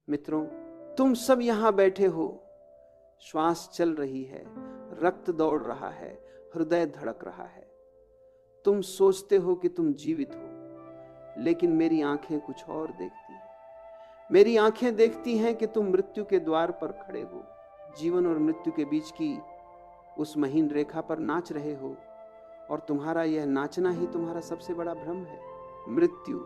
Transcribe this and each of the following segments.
मित्रों, तुम सब यहां बैठे हो, श्वास चल रही है, रक्त दौड़ रहा है, हृदय धड़क रहा है। तुम सोचते हो कि तुम जीवित हो, लेकिन मेरी आंखें कुछ और देखती हैं। मेरी आंखें देखती हैं कि तुम मृत्यु के द्वार पर खड़े हो, जीवन और मृत्यु के बीच की उस महीन रेखा पर नाच रहे हो, और तुम्हारा यह नाचना ही तुम्हारा सबसे बड़ा भ्रम है। मृत्यु,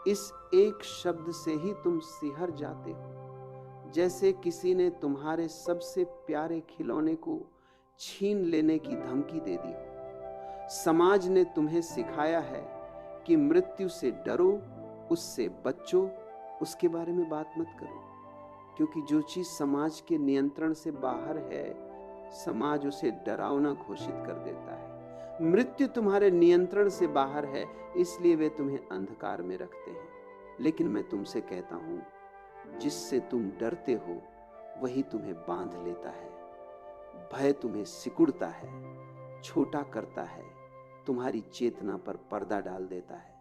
इस एक शब्द से ही तुम सिहर जाते हो, जैसे किसी ने तुम्हारे सबसे प्यारे खिलौने को छीन लेने की धमकी दे दी हो। समाज ने तुम्हें सिखाया है कि मृत्यु से डरो, उससे बचो, उसके बारे में बात मत करो, क्योंकि जो चीज समाज के नियंत्रण से बाहर है, समाज उसे डरावना घोषित कर देता है। मृत्यु तुम्हारे नियंत्रण से बाहर है, इसलिए वे तुम्हें अंधकार में रखते हैं। लेकिन मैं तुमसे कहता हूं, जिससे तुम डरते हो वही तुम्हें बांध लेता है। भय तुम्हें सिकुड़ता है, छोटा करता है, तुम्हारी चेतना पर पर्दा डाल देता है।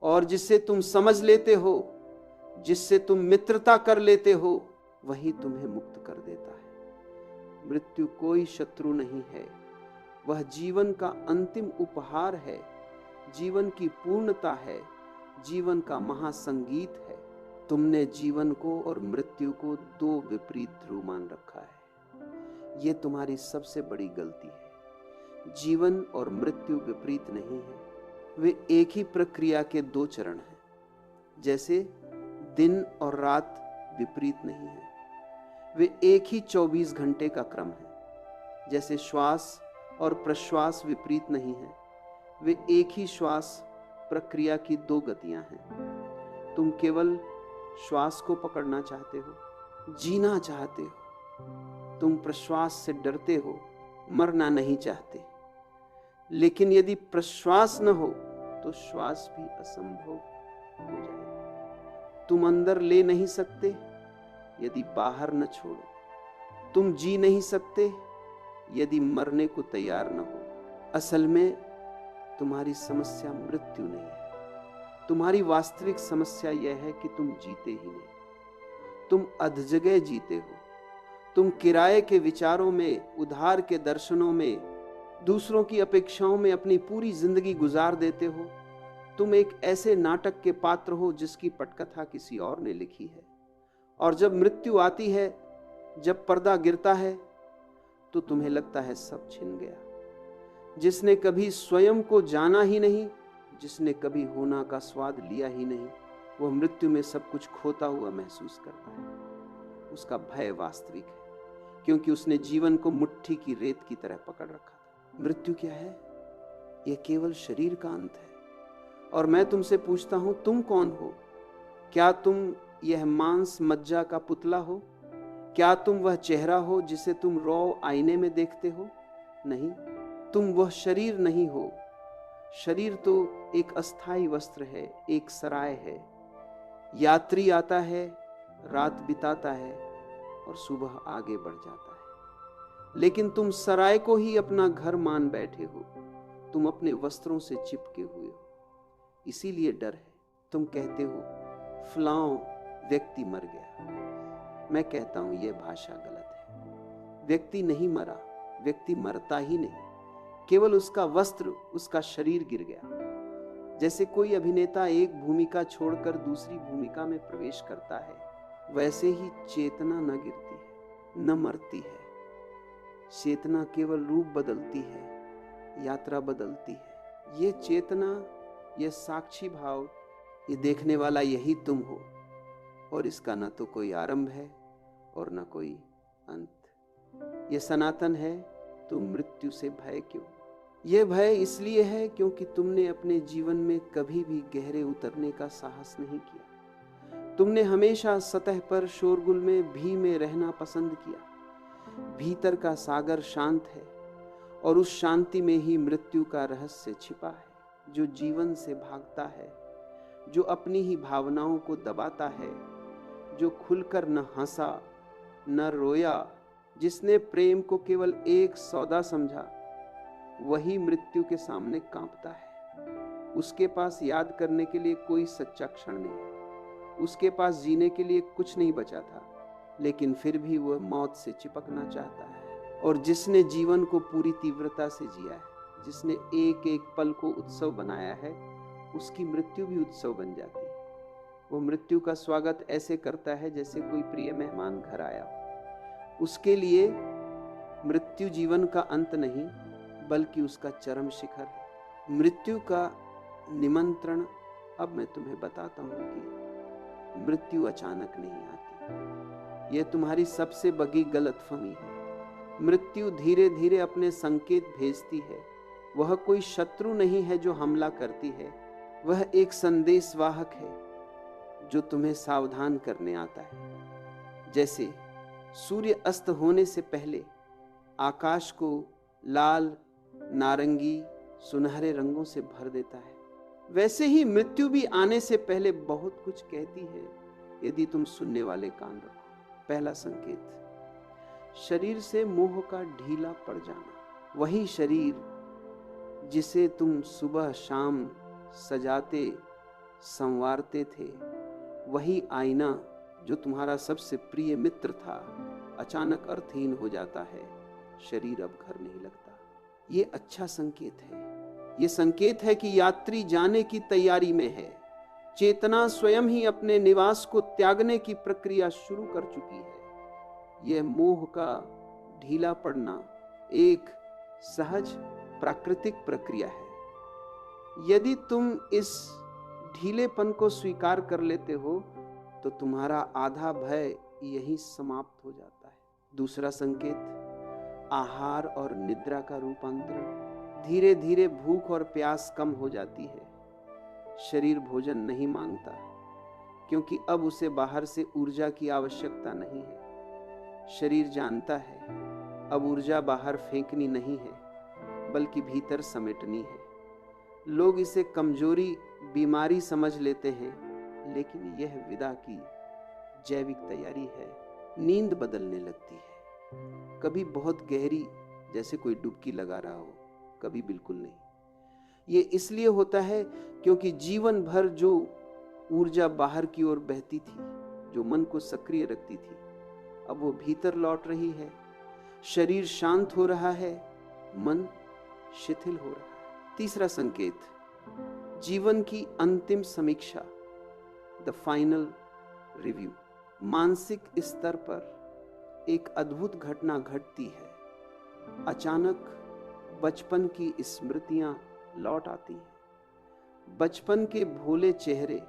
और जिससे तुम समझ लेते हो, जिससे तुम मित्रता कर लेते हो, वही तुम्हें मुक्त कर देता है। मृत्यु कोई शत्रु नहीं है, वह जीवन का अंतिम उपहार है, जीवन की पूर्णता है, जीवन का महासंगीत है। तुमने जीवन को और मृत्यु को दो विपरीत ध्रुव मान रखा है। यह तुम्हारी सबसे बड़ी गलती है। जीवन और मृत्यु विपरीत नहीं है, वे एक ही प्रक्रिया के दो चरण हैं। जैसे दिन और रात विपरीत नहीं है, वे एक ही 24 घंटे का क्रम है। जैसे श्वास और प्रश्वास विपरीत नहीं है, वे एक ही श्वास प्रक्रिया की दो गतियां हैं। तुम केवल श्वास को पकड़ना चाहते हो, जीना चाहते हो। तुम प्रश्वास से डरते हो, मरना नहीं चाहते। लेकिन यदि प्रश्वास न हो तो श्वास भी असंभव हो जाएगा। तुम अंदर ले नहीं सकते यदि बाहर न छोड़ो। तुम जी नहीं सकते यदि मरने को तैयार न हो। असल में तुम्हारी समस्या मृत्यु नहीं है, तुम्हारी वास्तविक समस्या यह है कि तुम जीते ही नहीं। तुम अधजगह जीते हो। तुम किराए के विचारों में, उधार के दर्शनों में, दूसरों की अपेक्षाओं में अपनी पूरी जिंदगी गुजार देते हो। तुम एक ऐसे नाटक के पात्र हो जिसकी पटकथा किसी और ने लिखी है। और जब मृत्यु आती है, जब पर्दा गिरता है, तो तुम्हें लगता है सब छिन गया। जिसने कभी स्वयं को जाना ही नहीं, जिसने कभी होना का स्वाद लिया ही नहीं, वह मृत्यु में सब कुछ खोता हुआ महसूस करता है। उसका भय वास्तविक है, क्योंकि उसने जीवन को मुट्ठी की रेत की तरह पकड़ रखा था। मृत्यु क्या है? यह केवल शरीर का अंत है। और मैं तुमसे पूछता हूं, तुम कौन हो? क्या तुम यह मांस मज्जा का पुतला हो? क्या तुम वह चेहरा हो जिसे तुम रौ आईने में देखते हो? नहीं, तुम वह शरीर नहीं हो। शरीर तो एक अस्थाई वस्त्र है, एक सराय है। यात्री आता है, रात बिताता है और सुबह आगे बढ़ जाता है। लेकिन तुम सराय को ही अपना घर मान बैठे हो। तुम अपने वस्त्रों से चिपके हुए हो। इसीलिए डर है। तुम कहते हो फलां व्यक्ति मर गया। मैं कहता हूं यह भाषा गलत है। व्यक्ति नहीं मरा, व्यक्ति मरता ही नहीं, केवल उसका वस्त्र, उसका शरीर गिर गया। जैसे कोई अभिनेता एक भूमिका छोड़कर दूसरी भूमिका में प्रवेश करता है, वैसे ही चेतना न गिरती है, न मरती है। चेतना केवल रूप बदलती है, यात्रा बदलती है। ये चेतना, यह साक्षी भाव, ये देखने वाला यही तुम हो। और इसका न तो कोई आरंभ है और न कोई अंत। यह सनातन है, तो मृत्यु से भय क्यों? यह भय इसलिए है क्योंकि तुमने अपने जीवन में कभी भी गहरे उतरने का साहस नहीं किया। तुमने हमेशा सतह पर शोरगुल में भी में रहना पसंद किया। भीतर का सागर शांत है और उस शांति में ही मृत्यु का रहस्य छिपा है। जो जीवन से भागता है, जो अपनी ही भावनाओं को दबाता है, जो खुलकर न हंसा न रोया, जिसने प्रेम को केवल एक सौदा समझा, वही मृत्यु के सामने कांपता है। उसके पास याद करने के लिए कोई सच्चा क्षण नहीं है। उसके पास जीने के लिए कुछ नहीं बचा था, लेकिन फिर भी वह मौत से चिपकना चाहता है। और जिसने जीवन को पूरी तीव्रता से जिया है, जिसने एक एक पल को उत्सव बनाया है, उसकी मृत्यु भी उत्सव बन जाती है। वो मृत्यु का स्वागत ऐसे करता है जैसे कोई प्रिय मेहमान घर आया हो। उसके लिए मृत्यु जीवन का अंत नहीं, बल्कि उसका चरम शिखर है। मृत्यु का निमंत्रण अब मैं तुम्हें बताता हूं कि मृत्यु अचानक नहीं आती। यह तुम्हारी सबसे बड़ी गलतफहमी है। मृत्यु धीरे धीरे अपने संकेत भेजती है। वह कोई शत्रु नहीं है जो हमला करती है, वह एक संदेशवाहक है जो तुम्हें सावधान करने आता है। जैसे सूर्य अस्त होने से पहले आकाश को लाल, नारंगी, सुनहरे रंगों से भर देता है, वैसे ही मृत्यु भी आने से पहले बहुत कुछ कहती है, यदि तुम सुनने वाले कान रखो। पहला संकेत, शरीर से मोह का ढीला पड़ जाना। वही शरीर जिसे तुम सुबह शाम सजाते संवारते थे, वही आईना जो तुम्हारा सबसे प्रिय मित्र था, अचानक अर्थहीन हो जाता है। शरीर अब घर नहीं लगता। ये अच्छा संकेत है। ये संकेत है कि यात्री जाने की तैयारी में है। चेतना स्वयं ही अपने निवास को त्यागने की प्रक्रिया शुरू कर चुकी है। यह मोह का ढीला पड़ना एक सहज प्राकृतिक प्रक्रिया है। यदि तुम इस ढीलेपन को स्वीकार कर लेते हो तो तुम्हारा आधा भय यही समाप्त हो जाता है। दूसरा संकेत, आहार और निद्रा का रूपांतरण। धीरे धीरे भूख और प्यास कम हो जाती है। शरीर भोजन नहीं मांगता, क्योंकि अब उसे बाहर से ऊर्जा की आवश्यकता नहीं है। शरीर जानता है अब ऊर्जा बाहर फेंकनी नहीं है, बल्कि भीतर समेटनी है। लोग इसे कमजोरी, बीमारी समझ लेते हैं, लेकिन यह विदा की जैविक तैयारी है। नींद बदलने लगती है, कभी बहुत गहरी जैसे कोई डुबकी लगा रहा हो, कभी बिल्कुल नहीं। ये इसलिए होता है क्योंकि जीवन भर जो ऊर्जा बाहर की ओर बहती थी, जो मन को सक्रिय रखती थी, अब वो भीतर लौट रही है। शरीर शांत हो रहा है, मन शिथिल हो रहा है। तीसरा संकेत, जीवन की अंतिम समीक्षा, द फाइनल रिव्यू। मानसिक स्तर पर एक अद्भुत घटना घटती है। अचानक बचपन की स्मृतियां लौट आती हैं। बचपन के भोले चेहरे,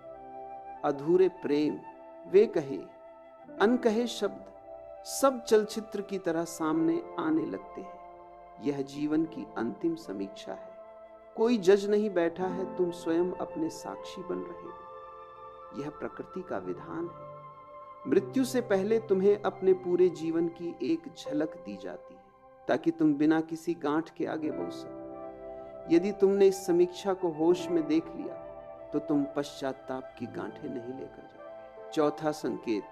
अधूरे प्रेम, वे कहे अनकहे शब्द सब चलचित्र की तरह सामने आने लगते हैं। यह जीवन की अंतिम समीक्षा है। कोई जज नहीं बैठा है, तुम स्वयं अपने साक्षी बन रहे हो। यह प्रकृति का विधान है। मृत्यु से पहले तुम्हें अपने पूरे जीवन की एक झलक दी जाती है, ताकि तुम बिना किसी गांठ के आगे बढ़ सको। यदि तुमने इस समीक्षा को होश में देख लिया तो तुम पश्चाताप की गांठें नहीं लेकर जाओगे। चौथा संकेत,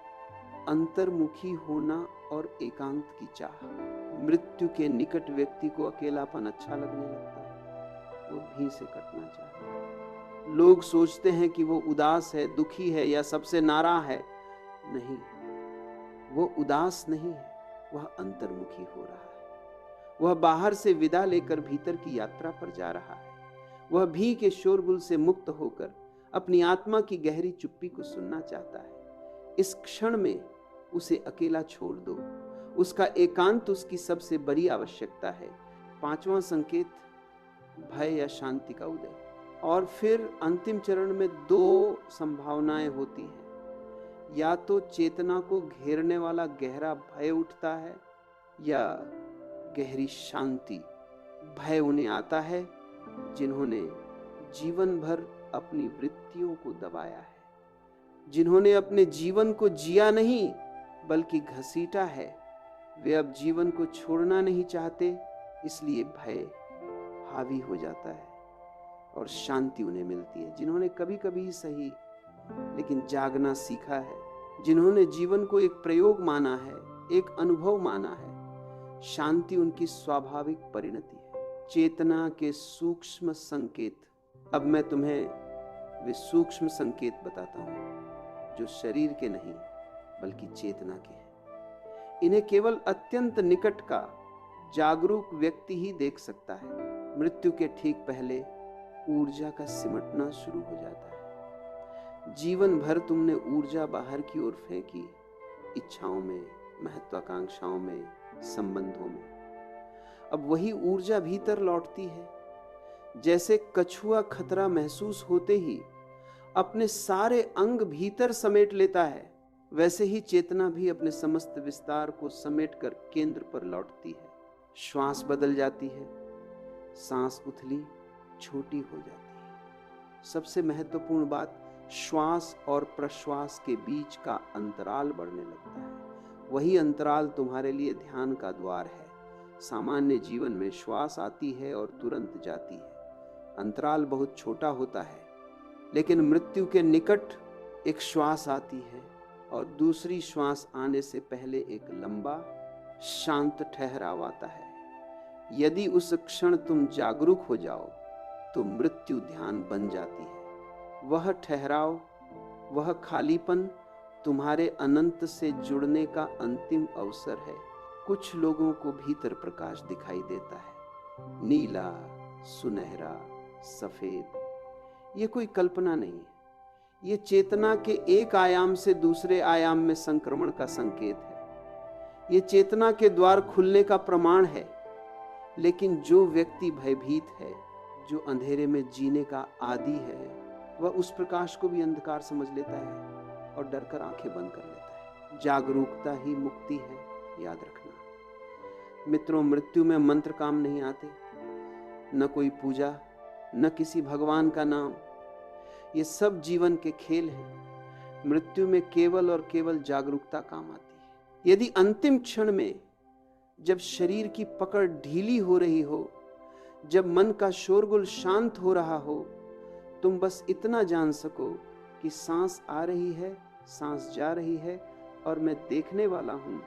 अंतर्मुखी होना और एकांत की चाह। मृत्यु के निकट व्यक्ति को अकेलापन अच्छा लगने लगता है, वो भी से कटना चाहता है। लोग सोचते हैं कि वो उदास है, दुखी है या सबसे नाराज है। नहीं, वो उदास नहीं है, वह अंतर्मुखी हो रहा है। वह बाहर से विदा लेकर भीतर की यात्रा पर जा रहा है। वह भी के शोरगुल से मुक्त होकर अपनी आत्मा की गहरी चुप्पी को सुनना चाहता है। इस क्षण में उसे अकेला छोड़ दो। उसका एकांत उसकी सबसे बड़ी आवश्यकता है। पांचवा संकेत, भय या शांति का उदय। और फिर अंतिम चरण में दो संभावनाएं होती हैं। या तो चेतना को घेरने वाला गहरा भय उठता है, या गहरी शांति। भय उन्हें आता है जिन्होंने जीवन भर अपनी वृत्तियों को दबाया है, जिन्होंने अपने जीवन को जिया नहीं बल्कि घसीटा है। वे अब जीवन को छोड़ना नहीं चाहते, इसलिए भय हावी हो जाता है और शांति उन्हें मिलती है। जिन्होंने कभी कभी सही लेकिन जागना सीखा है, जिन्होंने जीवन को एक प्रयोग माना है, एक अनुभव माना है, शांति उनकी स्वाभाविक परिणति है। चेतना के सूक्ष्म संकेत। अब मैं तुम्हें वे सूक्ष्म संकेत बताता हूं जो शरीर के नहीं बल्कि चेतना के हैं। इन्हें केवल अत्यंत निकट का जागरूक व्यक्ति ही देख सकता है। मृत्यु के ठीक पहले ऊर्जा का सिमटना शुरू हो जाता है। जीवन भर तुमने ऊर्जा बाहर की ओर फेंकी, इच्छाओं में, महत्वाकांक्षाओं में, संबंधों में। अब वही ऊर्जा भीतर लौटती है। जैसे कछुआ खतरा महसूस होते ही अपने सारे अंग भीतर समेट लेता है, वैसे ही चेतना भी अपने समस्त विस्तार को समेटकर केंद्र पर लौटती है। श्वास बदल जाती है, सांस उथली छोटी हो जाती है। सबसे महत्वपूर्ण बात, श्वास और प्रश्वास के बीच का अंतराल बढ़ने लगता है। वही अंतराल तुम्हारे लिए ध्यान का द्वार है। सामान्य जीवन में श्वास आती है और तुरंत जाती है, अंतराल बहुत छोटा होता है। लेकिन मृत्यु के निकट एक श्वास आती है और दूसरी श्वास आने से पहले एक लंबा शांत ठहराव आता है। यदि उस क्षण तुम जागरूक हो जाओ तो मृत्यु ध्यान बन जाती है। वह ठहराव, वह खालीपन तुम्हारे अनंत से जुड़ने का अंतिम अवसर है। कुछ लोगों को भीतर प्रकाश दिखाई देता है, नीला, सुनहरा, सफेद। ये कोई कल्पना नहीं है, ये चेतना के एक आयाम से दूसरे आयाम में संक्रमण का संकेत है। ये चेतना के द्वार खुलने का प्रमाण है। लेकिन जो व्यक्ति भयभीत है, जो अंधेरे में जीने का आदी है, वह उस प्रकाश को भी अंधकार समझ लेता है और डरकर आंखें बंद कर लेता है। जागरूकता ही मुक्ति है, याद रखना। मित्रों, मृत्यु में मंत्र काम नहीं आते, न कोई पूजा, न किसी भगवान का नाम। ये सब जीवन के खेल हैं। मृत्यु में केवल और केवल जागरूकता काम आती है। यदि अंतिम क्षण में, जब शरीर की पकड़ ढीली हो रही हो, जब मन का शोरगुल शांत हो रहा हो, तुम बस इतना जान सको कि सांस आ रही है, सांस जा रही है और मैं देखने वाला हूं,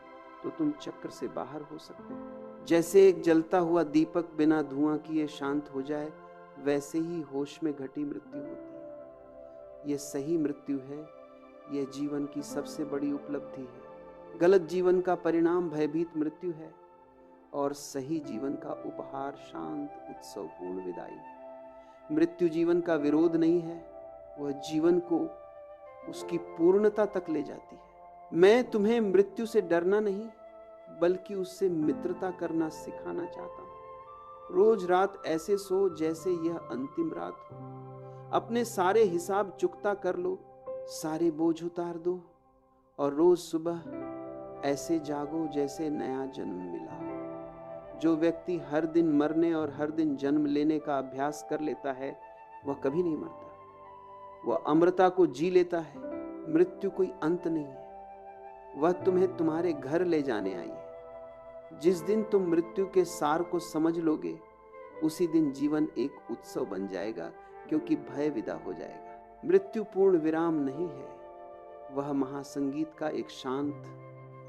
तो तुम चक्र से बाहर हो सकते हो। जैसे एक जलता हुआ दीपक बिना धुआं किए शांत हो जाए, वैसे ही होश में घटी मृत्यु होती है। यह सही मृत्यु है। यह जीवन की सबसे बड़ी उपलब्धि है। गलत जीवन का परिणाम भयभीत मृत्यु है और सही जीवन का उपहार शांत उत्सवपूर्ण विदाई है। मृत्यु जीवन का विरोध नहीं है, वह जीवन को उसकी पूर्णता तक ले जाती है। मैं तुम्हें मृत्यु से डरना नहीं, बल्कि उससे मित्रता करना सिखाना चाहता हूं। रोज रात ऐसे सो जैसे यह अंतिम रात हो। अपने सारे हिसाब चुकता कर लो, सारे बोझ उतार दो और रोज सुबह ऐसे जागो जैसे नया जन्म मिला हो। जो व्यक्ति हर दिन मरने और हर दिन जन्म लेने का अभ्यास कर लेता है, वह कभी नहीं मरता। वह अमरता को जी लेता है। मृत्यु कोई अंत नहीं है, वह तुम्हें तुम्हारे घर ले जाने आई है। जिस दिन तुम मृत्यु के सार को समझ लोगे, उसी दिन जीवन एक उत्सव बन जाएगा, क्योंकि भय विदा हो जाएगा। मृत्यु पूर्ण विराम नहीं है, वह महासंगीत का एक शांत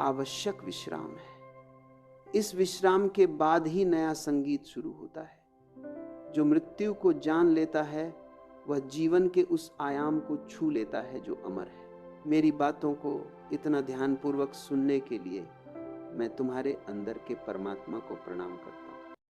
आवश्यक विश्राम है। इस विश्राम के बाद ही नया संगीत शुरू होता है। जो मृत्यु को जान लेता है, वह जीवन के उस आयाम को छू लेता है जो अमर है। मेरी बातों को इतना ध्यानपूर्वक सुनने के लिए मैं तुम्हारे अंदर के परमात्मा को प्रणाम करता हूं।